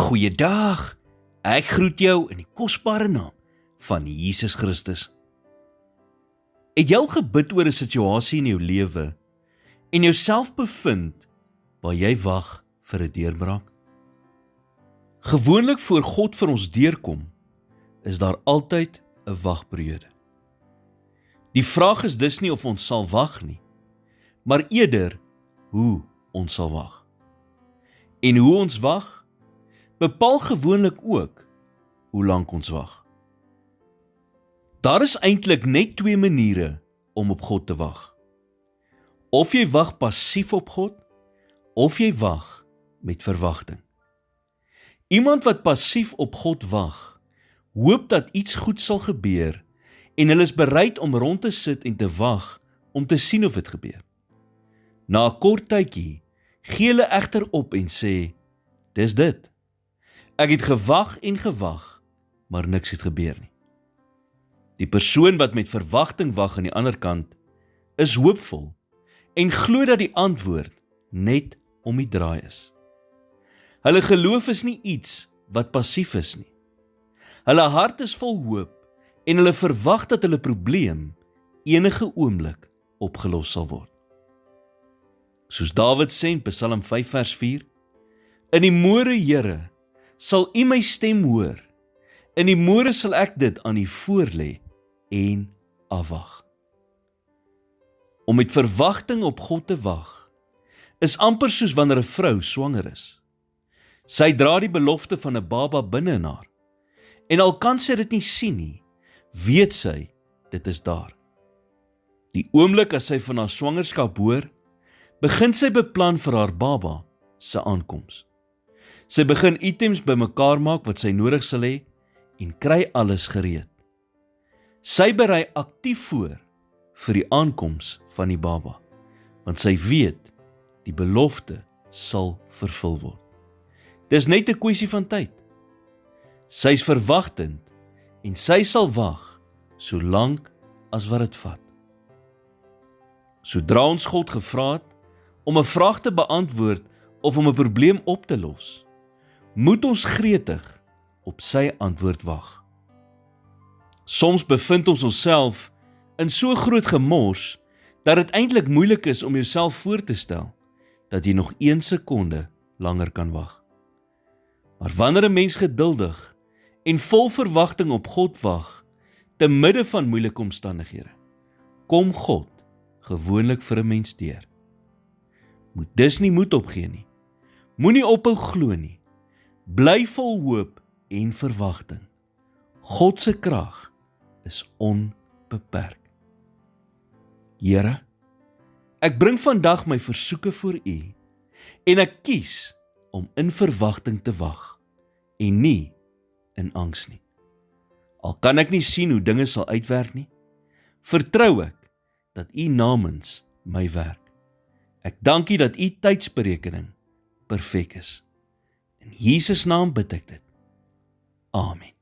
Goeiedag, ek groet jou in die kosbare naam van Jesus Christus. Het jy al gebid oor 'n situasie in jou lewe en jouself bevind waar jy wag vir 'n deurbraak? Gewoonlik voor God vir ons deurkom, is daar altyd 'n wagperiode. Die vraag is dus nie of ons sal wag nie, maar eerder hoe ons sal wag. En hoe ons wag, bepaal gewoonlik ook hoe lank ons wag. Daar is eintlik net twee maniere om op God te wag. Of jy wag passief op God, of jy wag met verwagting. Iemand wat passief op God wag, hoop dat iets goed sal gebeur en hulle is bereid om rond te sit en te wag om te sien of dit gebeur. Na 'n kort tydjie gee hulle egter op en sê, dis dit. Ek het gewag en gewag, maar niks het gebeur nie. Die persoon wat met verwagting wag aan die ander kant, is hoopvol en glo dat die antwoord net om die draai is. Hulle geloof is nie iets wat passief is nie. Hulle hart is vol hoop en hulle verwag dat hulle probleem enige oomblik opgelos sal word. Soos Dawid sê in Psalm 5 vers 4, in die môre, Here, sal U my stem hoor, in die môre sal ek dit aan U voorlê en afwag. Om met verwagting op God te wag, is amper soos wanneer 'n vrou swanger is. Sy dra die belofte van 'n baba binne in haar, en al kan sy dit nie sien nie, weet sy, dit is daar. Die oomblik as sy van haar swangerskap hoor, begin sy beplan vir haar baba se aankoms. Sy begin items bymekaar maak wat sy nodig sal hê en kry alles gereed. Sy berei aktief voor vir die aankoms van die baba, want sy weet die belofte sal vervul word. Dis net 'n kwessie van tyd. Sy is verwagtend en sy sal wag so lank as wat dit vat. Sodra ons God gevra het om 'n vraag te beantwoord of om 'n probleem op te los, moet ons gretig op sy antwoord wag. Soms bevind ons onsself in so groot gemors, dat dit eintlik moeilik is om jouself voor te stel, dat jy nog 1 sekonde langer kan wag. Maar wanneer 'n mens geduldig en vol verwagting op God wag, te midde van moeilike omstandighede, kom God gewoonlik vir 'n mens deur. Moet dus nie moed opgee nie, moenie ophou glo nie, bly vol hoop en verwagting. God se krag is onbeperk. Here, ek bring vandag my versoeke voor U en ek kies om in verwagting te wag en nie in angs nie. Al kan ek nie sien hoe dinge sal uitwerk nie, vertrou ek dat U namens my werk. Ek dank U dat U tydsberekening perfek is. In Jesus naam bid ek dit. Amen.